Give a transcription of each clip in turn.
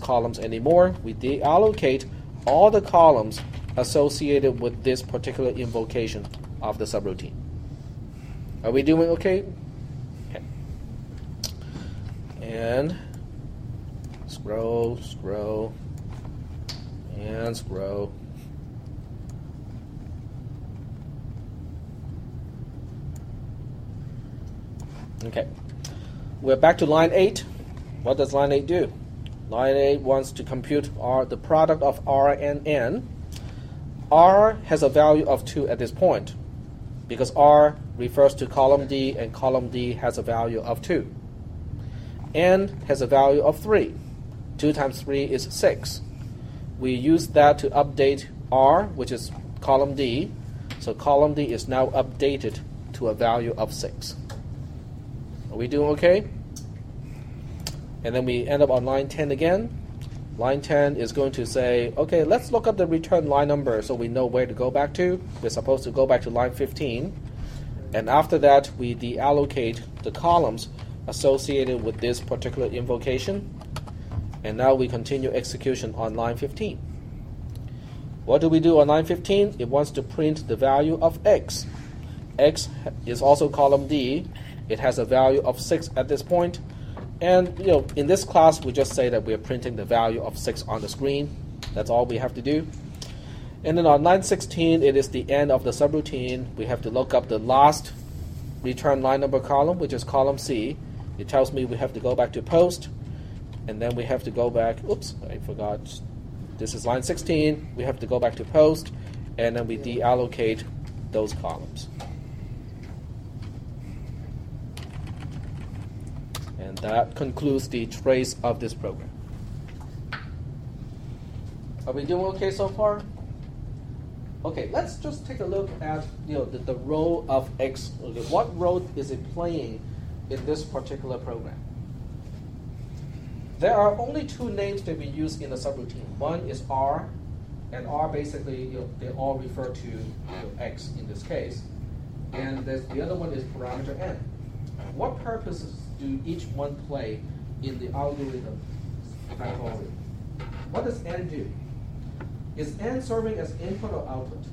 columns anymore. We deallocate all the columns associated with this particular invocation of the subroutine. Are we doing okay? Okay. And scroll, and scroll. Okay. We're back to line 8. What does line 8 do? Line 8 wants to compute the product of R and N. R has a value of 2 at this point, because R refers to column D, and column D has a value of 2. N has a value of 3. 2 times 3 is 6. We use that to update R, which is column D. So column D is now updated to a value of 6. Are we doing okay? And then we end up on line 10 again. Line 10 is going to say, okay, let's look up the return line number so we know where to go back to. We're supposed to go back to line 15. And after that, we deallocate the columns associated with this particular invocation. And now we continue execution on line 15. What do we do on line 15? It wants to print the value of x. X is also column D. It has a value of 6 at this point. And in this class, we just say that we're printing the value of 6 on the screen. That's all we have to do. And then on line 16, it is the end of the subroutine. We have to look up the last return line number column, which is column C. It tells me we have to go back to post. And then we have to go back. Oops, I forgot. This is line 16. We have to go back to post. And then we deallocate those columns. And that concludes the trace of this program. Are we doing okay so far? Okay, let's just take a look at the role of X. Okay, what role is it playing in this particular program? There are only 2 names that we use in the subroutine. One is R, and R basically they all refer to X in this case. And the other one is parameter N. What purposes do each one play in the algorithm factorial? What does N do? Is N serving as input or output?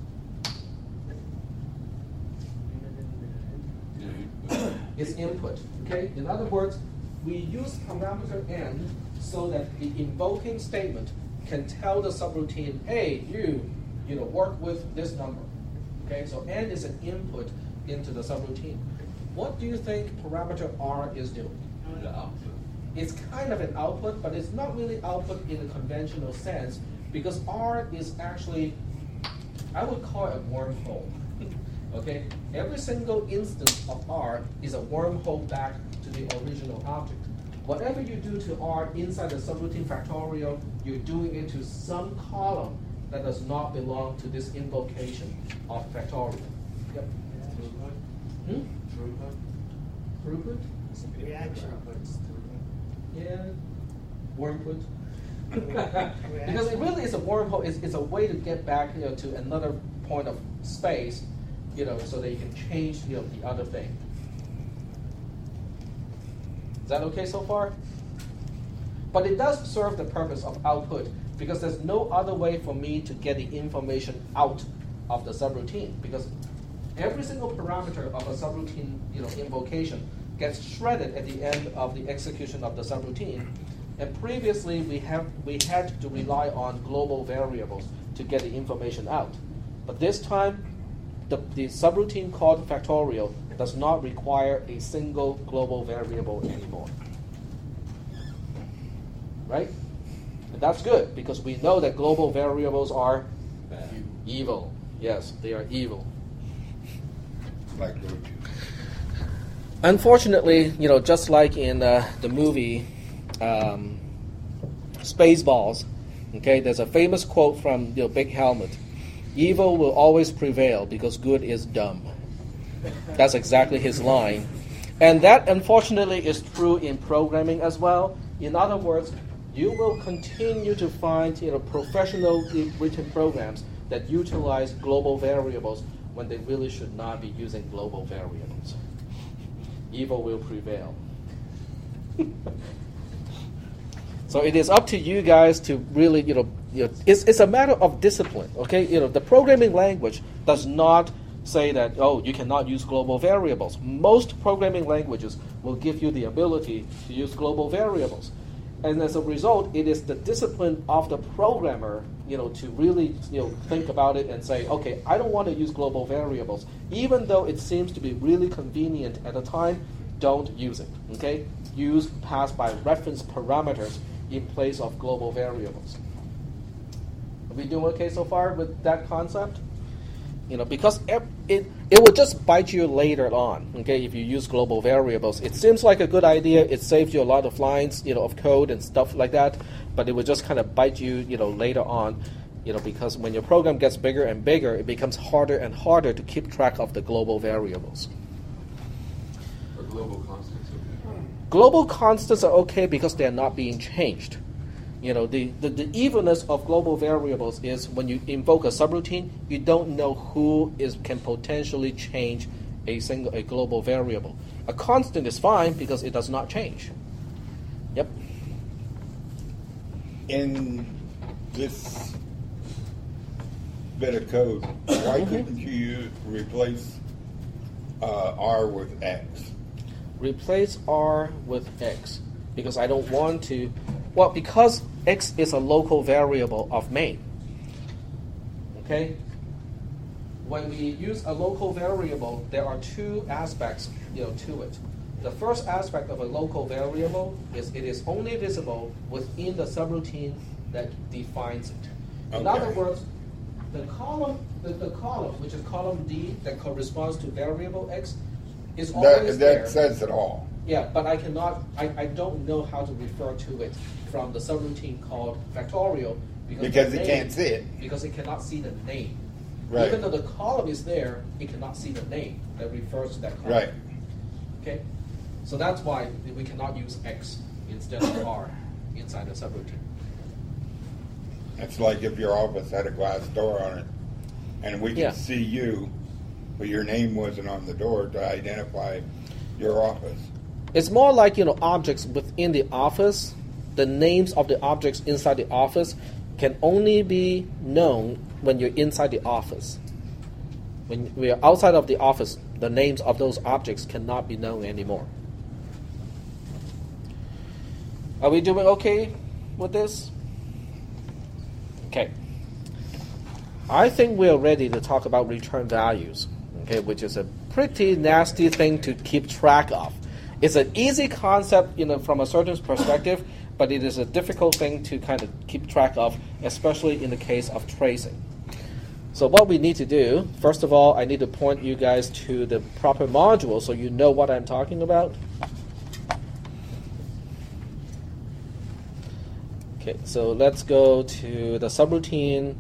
It's input. Okay. In other words, we use parameter N so that the invoking statement can tell the subroutine, hey, you work with this number. Okay. So N is an input into the subroutine. What do you think parameter R is doing? The output. It's kind of an output, but it's not really output in the conventional sense, because R is actually, I would call it a wormhole. Okay? Every single instance of R is a wormhole back to the original object. Whatever you do to R inside the subroutine factorial, you're doing it to some column that does not belong to this invocation of factorial. Yep. Hmm? Throughput? Reaction. Yeah. Wormhole. Because it really is a wormhole. It's a way to get back to another point of space, so that you can change the other thing. Is that okay so far? But it does serve the purpose of output, because there's no other way for me to get the information out of the subroutine, because every single parameter of a subroutine invocation gets shredded at the end of the execution of the subroutine. And previously, we had to rely on global variables to get the information out. But this time, the subroutine called factorial does not require a single global variable anymore. Right? And that's good, because we know that global variables are evil. Yes, they are evil. Like virtue. Unfortunately, just like in the movie Spaceballs, okay, there's a famous quote from Big Helmet: "Evil will always prevail because good is dumb." That's exactly his line, and that unfortunately is true in programming as well. In other words, you will continue to find professionally written programs that utilize global variables when they really should not be using global variables. Evil will prevail. So it is up to you guys to really, it's a matter of discipline, okay? The programming language does not say that, oh, you cannot use global variables. Most programming languages will give you the ability to use global variables. And as a result, it is the discipline of the programmer, to really, think about it and say, okay, I don't want to use global variables. Even though it seems to be really convenient at the time, don't use it, okay? Use pass by reference parameters in place of global variables. Are we doing okay so far with that concept? Because it will just bite you later on, okay, if you use global variables. It seems like a good idea. It saves you a lot of lines, of code and stuff like that, but it will just kind of bite you, later on, because when your program gets bigger and bigger, it becomes harder and harder to keep track of the global variables. Are global constants okay? Global constants are okay because they're not being changed. The evenness of global variables is when you invoke a subroutine, you don't know who can potentially change a global variable. A constant is fine because it does not change. Yep. In this bit of code, why couldn't you replace R with X? Replace R with X because I don't want to. Well, because X is a local variable of main. Okay? When we use a local variable, there are two aspects, to it. The first aspect of a local variable is it is only visible within the subroutine that defines it. In other words, the column, which is column D, that corresponds to variable X, is always there. That says it all. Yeah, but I don't know how to refer to it from the subroutine called factorial because it can't see it. Because it cannot see the name. Right. Even though the column is there, it cannot see the name that refers to that column. Right. Okay? So that's why we cannot use X instead of R inside the subroutine. It's like if your office had a glass door on it and we could see you, but your name wasn't on the door to identify your office. It's more like, objects within the office. The names of the objects inside the office can only be known when you're inside the office. When we are outside of the office, the names of those objects cannot be known anymore. Are we doing okay with this? Okay. I think we're ready to talk about return values, okay, which is a pretty nasty thing to keep track of. It's an easy concept, from a certain perspective, but it is a difficult thing to kind of keep track of, especially in the case of tracing. So what we need to do, first of all, I need to point you guys to the proper module so you know what I'm talking about. Okay, so let's go to the subroutine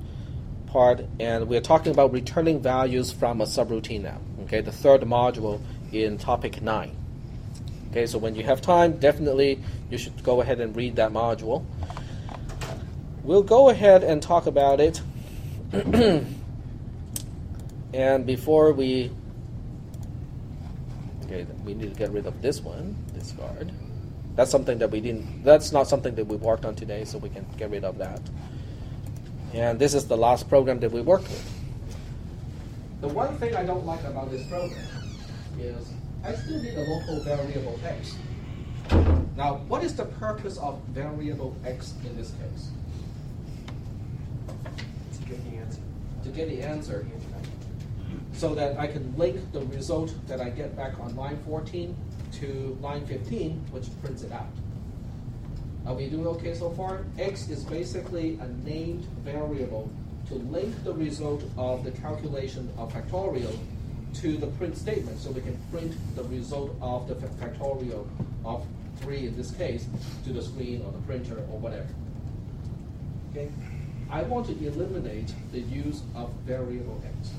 part, and we're talking about returning values from a subroutine now. Okay, the third module in topic 9. Okay, so when you have time, definitely you should go ahead and read that module. We'll go ahead and talk about it. And before we need to get rid of this one, discard. That's something that that's not something that we worked on today, so we can get rid of that. And this is the last program that we worked with. The one thing I don't like about this program is I still need a local variable X. Now, what is the purpose of variable X in this case? To get the answer. To get the answer. So that I can link the result that I get back on line 14 to line 15, which prints it out. Are we doing okay so far? X is basically a named variable to link the result of the calculation of factorial to the print statement, so we can print the result of the factorial of 3 in this case to the screen or the printer or whatever. Okay? I want to eliminate the use of variable X.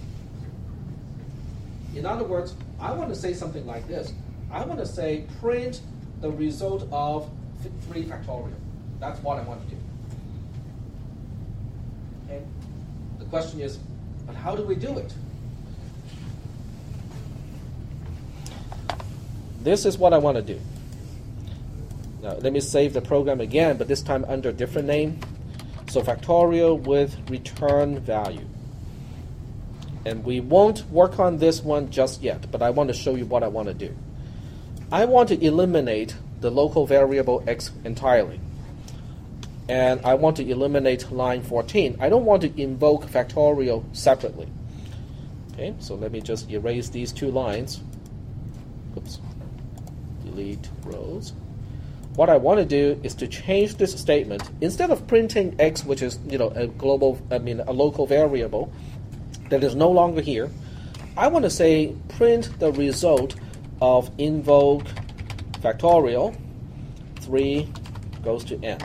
In other words, I want to say something like this. I want to say print the result of 3 factorial. That's what I want to do. Okay? The question is, but how do we do it? This is what I want to do. Now, let me save the program again, but this time under a different name. So factorial with return value. And we won't work on this one just yet, but I want to show you what I want to do. I want to eliminate the local variable x entirely. And I want to eliminate line 14. I don't want to invoke factorial separately. Okay, so let me just erase these two lines. Oops. Delete rows. What I want to do is to change this statement. Instead of printing x, which is a local variable that is no longer here, I want to say print the result of invoke factorial 3 goes to n.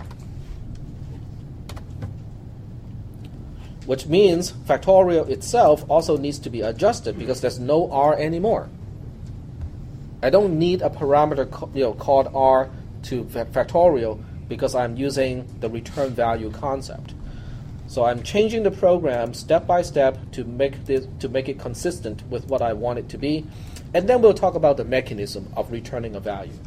Which means factorial itself also needs to be adjusted because there's no r anymore. I don't need a parameter called r to factorial because I'm using the return value concept. So I'm changing the program step by step to make it consistent with what I want it to be, and then we'll talk about the mechanism of returning a value.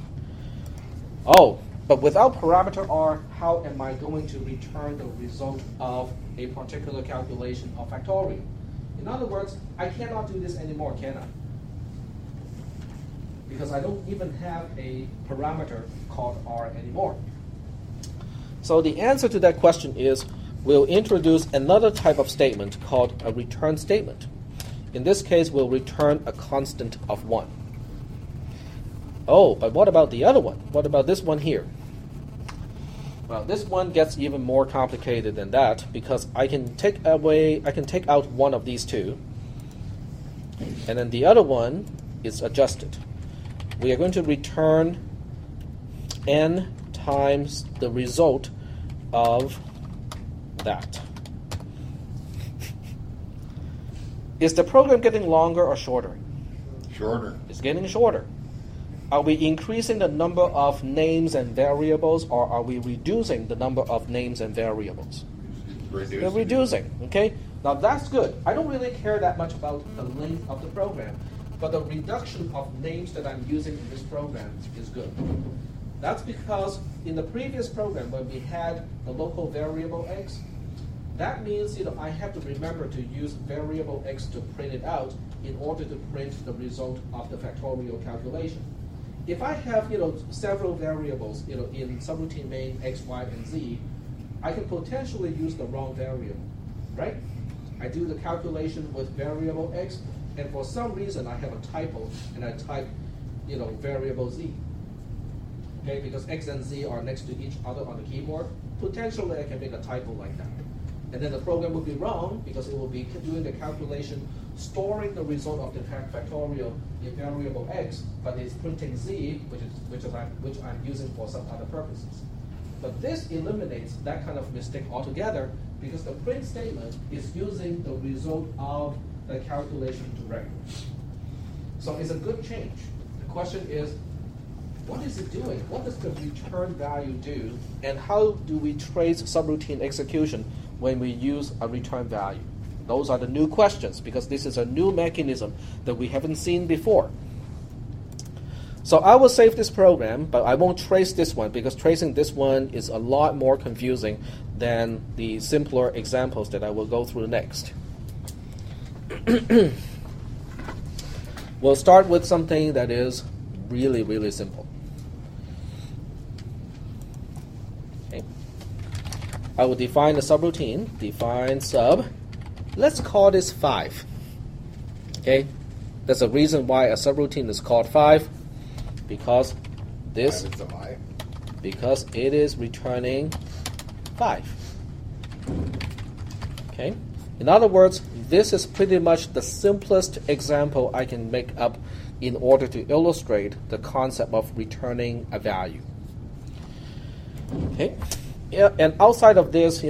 Oh, but without parameter r, how am I going to return the result of a particular calculation of factorial? In other words, I cannot do this anymore, can I? Because I don't even have a parameter called r anymore. So the answer to that question is we'll introduce another type of statement called a return statement. In this case, we'll return a constant of 1. Oh, but what about the other one? What about this one here? Well, this one gets even more complicated than that because I can take out one of these two, and then the other one is adjusted. We are going to return n times the result of that. Is the program getting longer or shorter? Shorter. It's getting shorter. Are we increasing the number of names and variables, or are we reducing the number of names and variables? Reducing. We're reducing, okay? Now that's good. I don't really care that much about the length of the program, but the reduction of names that I'm using in this program is good. That's because in the previous program when we had the local variable x, that means I have to remember to use variable x to print it out in order to print the result of the factorial calculation. If I have several variables in subroutine main x, y, and z, I can potentially use the wrong variable, right? I do the calculation with variable x, and for some reason I have a typo and I type variable z. Okay, because x and z are next to each other on the keyboard, potentially I can make a typo like that. And then the program will be wrong because it will be doing the calculation, storing the result of the factorial in variable x, but it's printing z, which I'm using for some other purposes. But this eliminates that kind of mistake altogether because the print statement is using the result of the calculation directly. So it's a good change. The question is, what is it doing? What does the return value do? And how do we trace subroutine execution when we use a return value? Those are the new questions because this is a new mechanism that we haven't seen before. So I will save this program, but I won't trace this one because tracing this one is a lot more confusing than the simpler examples that I will go through next. We'll start with something that is really, really simple. Okay. I will define a subroutine. Define sub. Let's call this 5. Okay. There's a reason why a subroutine is called 5. Because this. Because it is returning 5. Okay. In other words, this is pretty much the simplest example I can make up in order to illustrate the concept of returning a value. Okay. Yeah, and outside of this,